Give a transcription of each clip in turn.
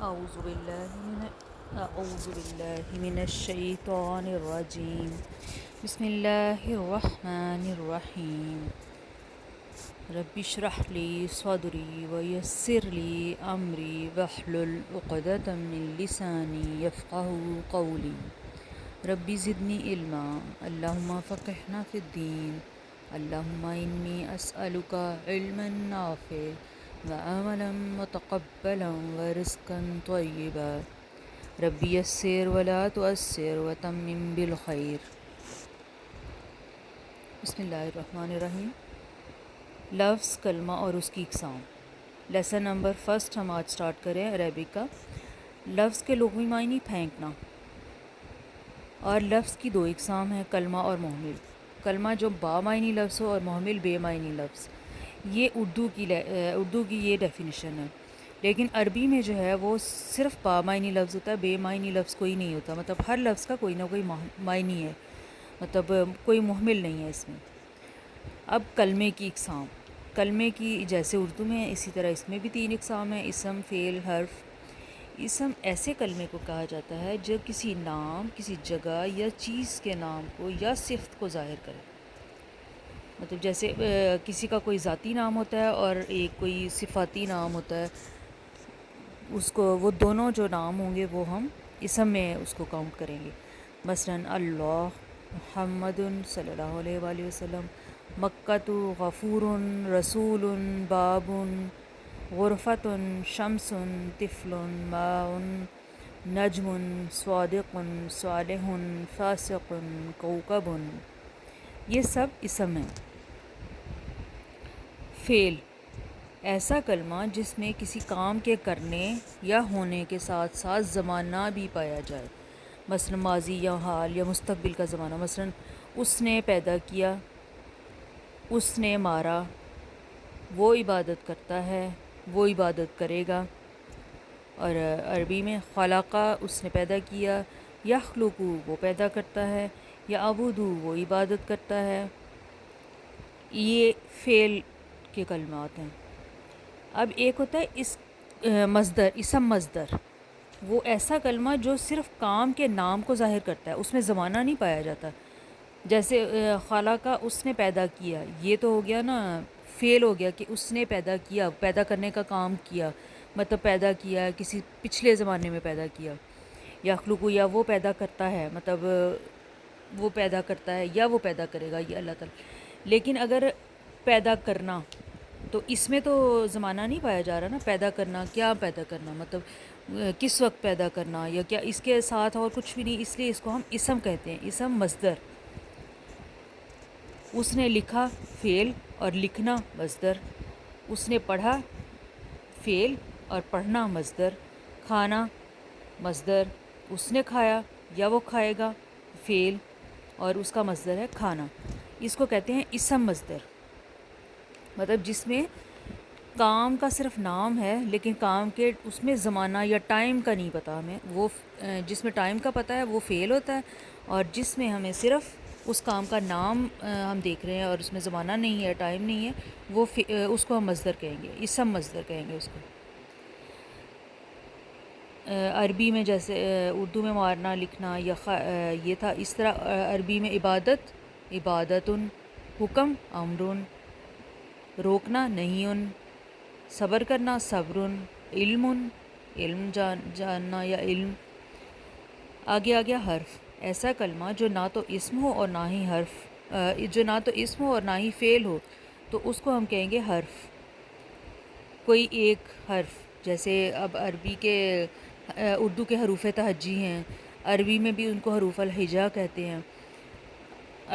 أعوذ بالله أعوذ بالله من الشيطان الرجيم. بسم الله الرحمن الرحيم. رب اشرح لي صدري ويسر لي أمري واحلل عقدة من لساني يفقهوا قولي. رب زدني علما اللهم فقهنا في الدين. اللهم إني أسألك علما نافعا وعملا متقبلا ورزقا طيبا. رب يسر ولا تؤثر وتمم بالخير. بسم اللہ الرحمن الرحیم. لفظ، کلمہ اور اس کی اقسام. لیسن نمبر فرسٹ ہم آج سٹارٹ کریں عربک کا. لفظ کے لغوی معنی پھینکنا، اور لفظ کی دو اقسام ہیں، کلمہ اور محمل. کلمہ جو با معنی لفظ ہو اور محمل بے معنی لفظ. یہ اردو کی یہ ڈیفینیشن ہے. لیکن عربی میں جو ہے وہ صرف با معنی لفظ ہوتا ہے، بے معنی لفظ کوئی نہیں ہوتا. مطلب ہر لفظ کا کوئی نہ کوئی معنی ہے، مطلب کوئی محمل نہیں ہے اس میں. اب کلمے کی اقسام. کلمے کی جیسے اردو میں ہے اسی طرح اس میں بھی 3 اقسام ہیں: اسم، فعل، حرف. اسم ایسے کلمے کو کہا جاتا ہے جو کسی نام، کسی جگہ یا چیز کے نام کو یا صفت کو ظاہر کرے. مطلب جیسے کسی کا کوئی ذاتی نام ہوتا ہے اور ایک کوئی صفاتی نام ہوتا ہے، اس کو وہ دونوں جو نام ہوں گے وہ ہم اسم میں اس کو کاؤنٹ کریں گے. مثلاً اللہ، محمد صلی اللہ علیہ وآلہ وسلم، مکۃ، غفور، رسول، باب، غرفۃ، شمس، طفل، ماء، نجم، صادق، صالح، فاسق، کوكب. یہ سب اسم ہیں. فعل ایسا کلمہ جس میں کسی کام کے کرنے یا ہونے کے ساتھ ساتھ زمانہ بھی پایا جائے. مثلا ماضی یا حال یا مستقبل کا زمانہ. مثلا اس نے پیدا کیا، اس نے مارا، وہ عبادت کرتا ہے، وہ عبادت کرے گا. اور عربی میں خلقہ اس نے پیدا کیا، یخلق وہ پیدا کرتا ہے، یعبد وہ عبادت کرتا ہے. یہ فعل کے کلمات ہیں. اب ایک ہوتا ہے مصدر، اسم مصدر. وہ ایسا کلمہ جو صرف کام کے نام کو ظاہر کرتا ہے، اس میں زمانہ نہیں پایا جاتا. جیسے خلقہ اس نے پیدا کیا، یہ تو ہو گیا نا فعل ہو گیا کہ اس نے پیدا کیا، پیدا کرنے کا کام کیا، مطلب پیدا کیا کسی پچھلے زمانے میں پیدا کیا. یخلق یا وہ پیدا کرتا ہے، مطلب وہ پیدا کرتا ہے یا وہ پیدا کرے گا، یہ اللہ تعالیٰ. لیکن اگر پیدا کرنا تو اس میں تو زمانہ نہیں پایا جا رہا نا. پیدا کرنا، کیا پیدا کرنا، مطلب کس وقت پیدا کرنا، یا کیا اس کے ساتھ اور کچھ بھی نہیں، اس لیے اس کو ہم اسم کہتے ہیں. اسم مصدر. اس نے لکھا فعل اور لکھنا مصدر. اس نے پڑھا فعل اور پڑھنا مصدر. کھانا مصدر. اس نے کھایا یا وہ کھائے گا فعل اور اس کا مصدر ہے کھانا. اس کو کہتے ہیں اسم مصدر. مطلب جس میں کام کا صرف نام ہے لیکن کام کے اس میں زمانہ یا ٹائم کا نہیں پتہ ہمیں. وہ جس میں ٹائم کا پتہ ہے وہ فعل ہوتا ہے، اور جس میں ہمیں صرف اس کام کا نام ہم دیکھ رہے ہیں اور اس میں زمانہ نہیں ہے، ٹائم نہیں ہے، وہ اس کو ہم مصدر کہیں گے، اسم مصدر کہیں گے اس کو. عربی میں جیسے اردو میں مارنا، لکھنا یا یہ تھا، اس طرح عربی میں عبادت عبادتن، حکم امرن، روکنا نہیٌ، صبر کرنا صبرن، علم علم جاننا یا علم. آگے آ گیا حرف. ایسا کلمہ جو نہ تو اسم ہو اور نہ ہی حرف، جو نہ تو اسم ہو اور نہ ہی فعل ہو، تو اس کو ہم کہیں گے حرف. کوئی ایک حرف، جیسے اب عربی کے اردو کے حروف تہجی ہیں، عربی میں بھی ان کو حروف الہجا کہتے ہیں.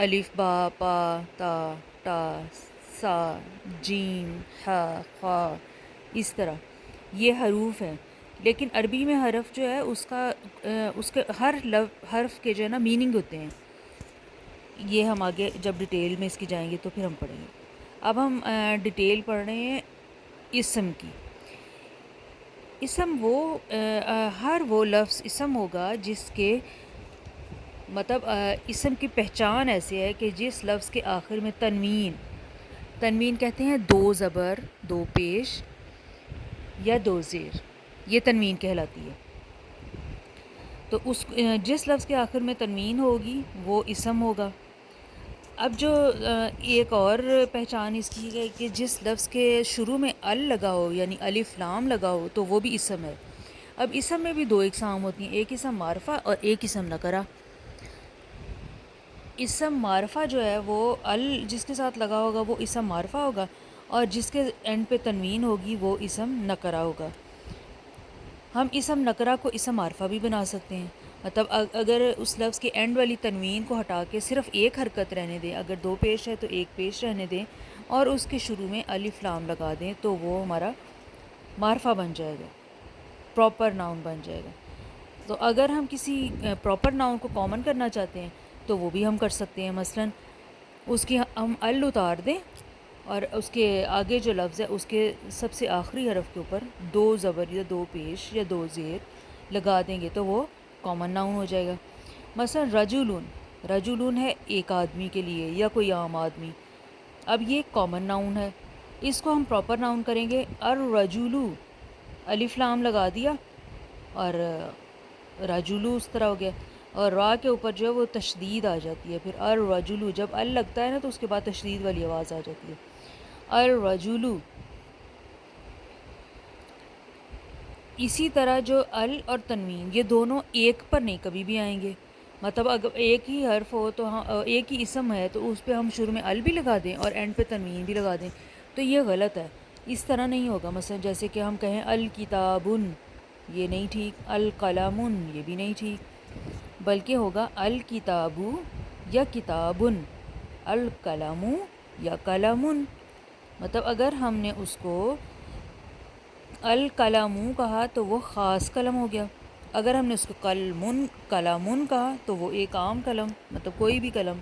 الف، با، پا، تا، ٹا، سا، جیم، ح، خا، اس طرح یہ حروف ہیں. لیکن عربی میں حرف جو ہے اس کے ہر حرف کے جو ہے نا میننگ ہوتے ہیں. یہ ہم آگے جب ڈیٹیل میں اس کی جائیں گے تو پھر ہم پڑھیں گے. اب ہم ڈیٹیل پڑھ رہے ہیں اسم کی. اسم ہر وہ لفظ اسم ہوگا جس کے مطلب اسم کی پہچان ایسے ہے کہ جس لفظ کے آخر میں تنوین کہتے ہیں 2 زبر 2 پیش یا 2 زیر. یہ تنوین کہلاتی ہے. تو اس جس لفظ کے آخر میں تنوین ہوگی وہ اسم ہوگا. اب جو ایک اور پہچان اس کی ہے کہ جس لفظ کے شروع میں ال لگا ہو یعنی الف لام لگا ہو تو وہ بھی اسم ہے. اب اسم میں بھی دو اقسام ہوتی ہیں، ایک اسم معرفہ اور ایک اسم نکرہ. اسم معرفہ جو ہے وہ ال جس کے ساتھ لگا ہوگا وہ اسم معرفہ ہوگا، اور جس کے اینڈ پہ تنوین ہوگی وہ اسم نکرہ ہوگا. ہم اسم نکرہ کو اسم معرفہ بھی بنا سکتے ہیں. مطلب اگر اس لفظ کے اینڈ والی تنوین کو ہٹا کے صرف ایک حرکت رہنے دیں، اگر دو پیش ہے تو ایک پیش رہنے دیں اور اس کے شروع میں الف لام لگا دیں تو وہ ہمارا معرفہ بن جائے گا، پراپر ناؤن بن جائے گا. تو اگر ہم کسی پراپر ناؤن کو کامن کرنا چاہتے ہیں تو وہ بھی ہم کر سکتے ہیں. مثلا اس کی ہم ال اتار دیں اور اس کے آگے جو لفظ ہے اس کے سب سے آخری حرف کے اوپر دو زبر یا دو پیش یا دو زیر لگا دیں گے تو وہ کامن ناؤن ہو جائے گا. مثلا رجلون، رجلون ہے ایک آدمی کے لیے یا کوئی عام آدمی. اب یہ کامن ناؤن ہے، اس کو ہم پراپر ناؤن کریں گے. الرجلو، الف لام لگا دیا اور رجلو اس طرح ہو گیا، اور را کے اوپر جو ہے وہ تشدید آ جاتی ہے. پھر الرجلو جب ال لگتا ہے نا تو اس کے بعد تشدید والی آواز آ جاتی ہے. الرجلو. اسی طرح جو ال اور تنوین یہ دونوں ایک پر نہیں کبھی بھی آئیں گے. مطلب اگر ایک ہی حرف ہو تو ایک ہی اسم ہے تو اس پہ ہم شروع میں ال بھی لگا دیں اور اینڈ پہ تنوین بھی لگا دیں تو یہ غلط ہے، اس طرح نہیں ہوگا. مثلا جیسے کہ ہم کہیں الکتابن، یہ نہیں ٹھیک. القلمن، یہ بھی نہیں ٹھیک، بلکہ ہوگا الکتابو یا کتابن، القلمو یا قلمن. مطلب اگر ہم نے اس کو القلمو کہا تو وہ خاص قلم ہو گیا، اگر ہم نے اس کو قلمن کہا تو وہ ایک عام قلم، مطلب کوئی بھی قلم.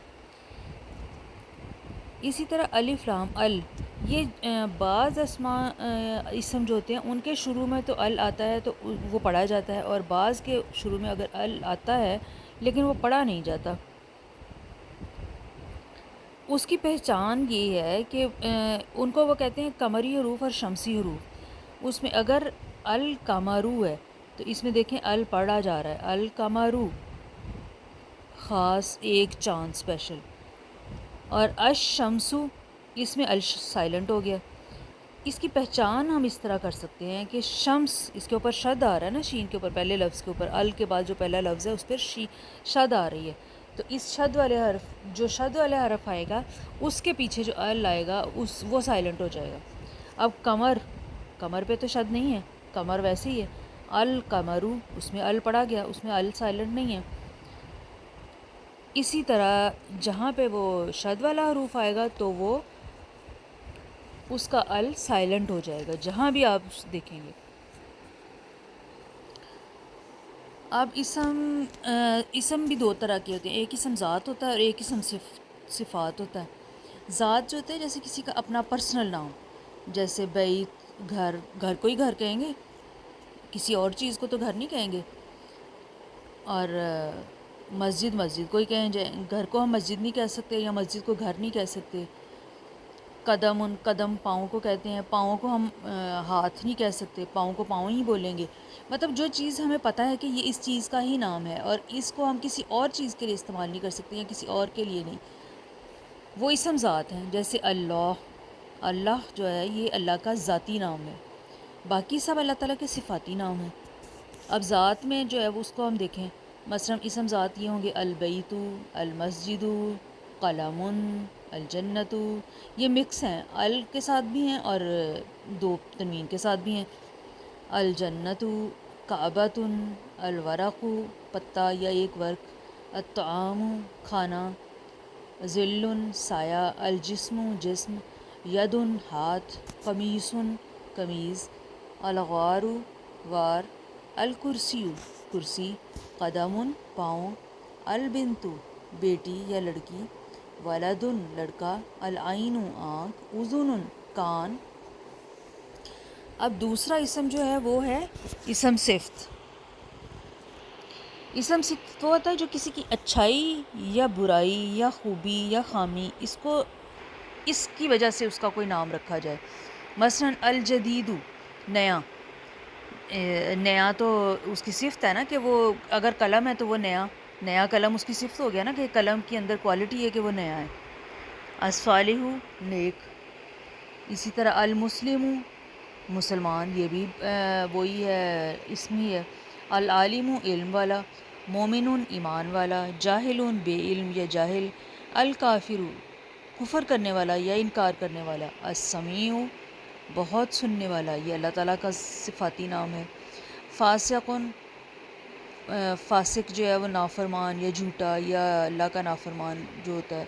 اسی طرح الف لام ال، یہ بعض اسم جو ہوتے ہیں ان کے شروع میں تو ال آتا ہے تو وہ پڑھا جاتا ہے، اور بعض کے شروع میں اگر ال آتا ہے لیکن وہ پڑھا نہیں جاتا. اس کی پہچان یہ ہے کہ ان کو وہ کہتے ہیں قمری حروف اور شمسی حروف. اس میں اگر القمرو ہے تو اس میں دیکھیں ال پڑھا جا رہا ہے، القمرو خاص ایک چاند اسپیشل. اور الشمسو اس میں ال سائلنٹ ہو گیا. اس کی پہچان ہم اس طرح کر سکتے ہیں کہ شمس، اس کے اوپر شد آ رہا ہے نا شین کے اوپر، پہلے لفظ کے اوپر ال کے بعد جو پہلا لفظ ہے اس پر شد آ رہی ہے، تو اس شد والے حرف جو شد والے حرف آئے گا اس کے پیچھے جو ال آئے گا وہ سائلنٹ ہو جائے گا. اب قمر، قمر پہ تو شد نہیں ہے، قمر ویسے ہی ہے. القمرو اس میں ال پڑا گیا، اس میں ال سائلنٹ نہیں ہے. اسی طرح جہاں پہ وہ شد والا حروف آئے گا تو وہ اس کا ال سائلنٹ ہو جائے گا جہاں بھی آپ دیکھیں گے. اب اسم بھی دو طرح کے ہوتے ہیں، ایک اسم ذات ہوتا ہے اور ایک اسم صفات ہوتا ہے. ذات جو ہوتا ہے جیسے کسی کا اپنا پرسنل نام، جیسے بیت، گھر، گھر کو ہی گھر کہیں گے، کسی اور چیز کو تو گھر نہیں کہیں گے. اور مسجد، مسجد کو ہی کہیں جائیں، گھر کو ہم مسجد نہیں کہہ سکتے یا مسجد کو گھر نہیں کہہ سکتے. قدم، ان قدم پاؤں کو کہتے ہیں، پاؤں کو ہم ہاتھ نہیں کہہ سکتے، پاؤں کو پاؤں ہی بولیں گے. مطلب جو چیز ہمیں پتہ ہے کہ یہ اس چیز کا ہی نام ہے اور اس کو ہم کسی اور چیز کے لیے استعمال نہیں کر سکتے یا کسی اور کے لیے نہیں، وہ اسم ذات ہیں. جیسے اللہ، اللہ جو ہے یہ اللہ کا ذاتی نام ہے، باقی سب اللہ تعالیٰ کے صفاتی نام ہیں. اب ذات میں جو ہے اس کو ہم دیکھیں، مثلا اسم ذات یہ ہوں گے البیت، المسجد، قلم، الجنت. یہ مکس ہیں، ال کے ساتھ بھی ہیں اور دو تنوین کے ساتھ بھی ہیں. الجنت، کعبۃ، الورق پتا یا ایک ورق، الطعام کھانا، ظل سایہ، الجسم جسم، ید ہاتھ، قمیص قمیض، الغار غار، الکرسی کرسی، قدم پاؤں، البنت بیٹی یا لڑکی، ولد لڑکا، العین آنکھ، اذن کان. اب دوسرا اسم جو ہے وہ ہے اسم صفت. اسم صفت وہ ہوتا ہے جو کسی کی اچھائی یا برائی یا خوبی یا خامی اس کی وجہ سے اس کا کوئی نام رکھا جائے. مثلا الجدید نیا، نیا تو اس کی صفت ہے نا کہ وہ اگر قلم ہے تو وہ نیا قلم اس کی صفت ہو گیا نا کہ قلم کے اندر کوالٹی ہے کہ وہ نیا ہے. الصالح نیک. اسی طرح المسلم مسلمان، یہ بھی وہی ہے، اسم ہی ہے. العالم علم والا. مومن ایمان والا. جاہل بے علم یا جاہل. الکافر کفر کرنے والا یا انکار کرنے والا. السمیع بہت سننے والا، یہ اللہ تعالیٰ کا صفاتی نام ہے. فاسق فاسق جو ہے وہ نافرمان یا جھوٹا یا اللہ کا نافرمان جو ہوتا ہے.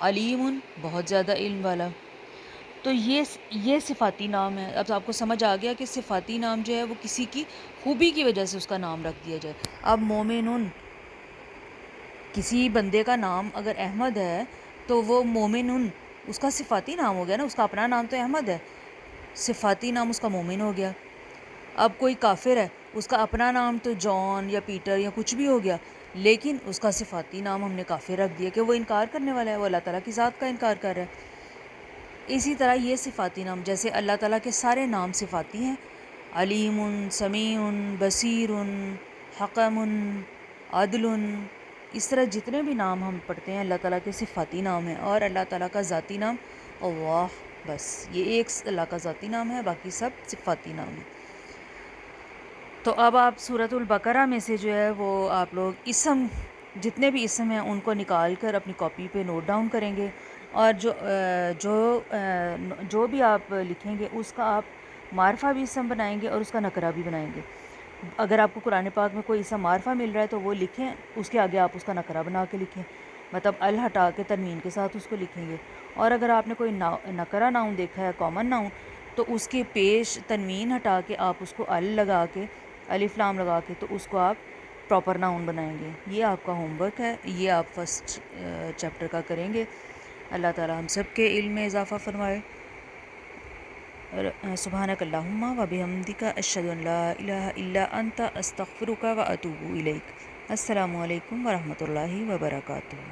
علیم بہت زیادہ علم والا. تو یہ صفاتی نام ہے. اب آپ کو سمجھ آ گیا کہ صفاتی نام جو ہے وہ کسی کی خوبی کی وجہ سے اس کا نام رکھ دیا جائے. اب مومن، کسی بندے کا نام اگر احمد ہے تو وہ مومن اس کا صفاتی نام ہو گیا نا. اس کا اپنا نام تو احمد ہے، صفاتی نام اس کا مومن ہو گیا. اب کوئی کافر ہے، اس کا اپنا نام تو جان یا پیٹر یا کچھ بھی ہو گیا، لیکن اس کا صفاتی نام ہم نے کافر رکھ دیا کہ وہ انکار کرنے والا ہے، وہ اللہ تعالیٰ کی ذات کا انکار کر رہا ہے. اسی طرح یہ صفاتی نام، جیسے اللہ تعالیٰ کے سارے نام صفاتی ہیں، علیم، سمیع، بصیر، حکم، عدل، اس طرح جتنے بھی نام ہم پڑھتے ہیں اللہ تعالیٰ کے صفاتی نام ہیں. اور اللہ تعالیٰ کا ذاتی نام اللہ، بس یہ ایک اللہ کا ذاتی نام ہے، باقی سب صفاتی نام ہیں. تو اب آپ سورۃ البقرہ میں سے جو ہے وہ آپ لوگ اسم، جتنے بھی اسم ہیں ان کو نکال کر اپنی کاپی پہ نوٹ ڈاؤن کریں گے، اور جو بھی آپ لکھیں گے اس کا آپ معرفہ بھی اسم بنائیں گے اور اس کا نکرہ بھی بنائیں گے. اگر آپ کو قرآن پاک میں کوئی اسم معرفہ مل رہا ہے تو وہ لکھیں، اس کے آگے آپ اس کا نکرہ بنا کے لکھیں، مطلب ال ہٹا کے تنوین کے ساتھ اس کو لکھیں گے. اور اگر آپ نے کوئی نکرہ ناؤن دیکھا ہے، کامن ناؤن، تو اس کے پیش تنوین ہٹا کے آپ اس کو ال لگا کے، الف لام لگا کے، تو اس کو آپ پراپر ناؤن بنائیں گے. یہ آپ کا ہوم ورک ہے، یہ آپ فرسٹ چیپٹر کا کریں گے. اللہ تعالی ہم سب کے علم میں اضافہ فرمائے. سبحانک اللہم و بحمدک، اشہد ان لا الہ الا انت، استغفرک و اتوب الیک. السلام علیکم ورحمۃ اللہ وبرکاتہ.